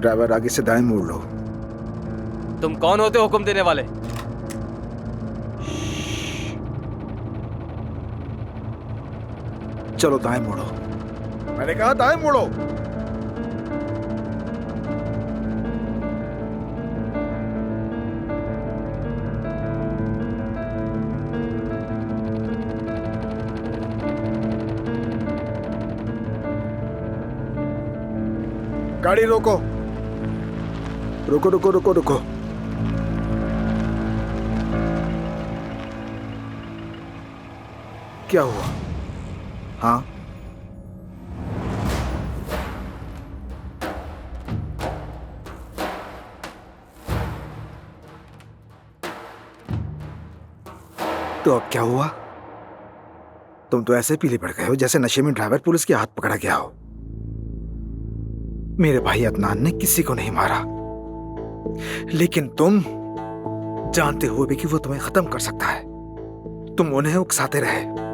Driver आगे से दाएं मोड़ लो। तुम कौन होते हो हुक्म देने वाले? चलो दाएं मोड़ो। मैंने कहा दाएं मोड़ो। गाड़ी रोको। रुको रुको रुको रुको। क्या हुआ? हाँ, तो अब क्या हुआ? तुम तो ऐसे पीले पड़ गए हो जैसे नशे में ड्राइवर पुलिस के हाथ पकड़ा गया हो। मेरे भाई अदनान ने किसी को नहीं मारा, लेकिन तुम जानते हुए भी कि वो तुम्हें खत्म कर सकता है, तुम उन्हें उकसाते रहे।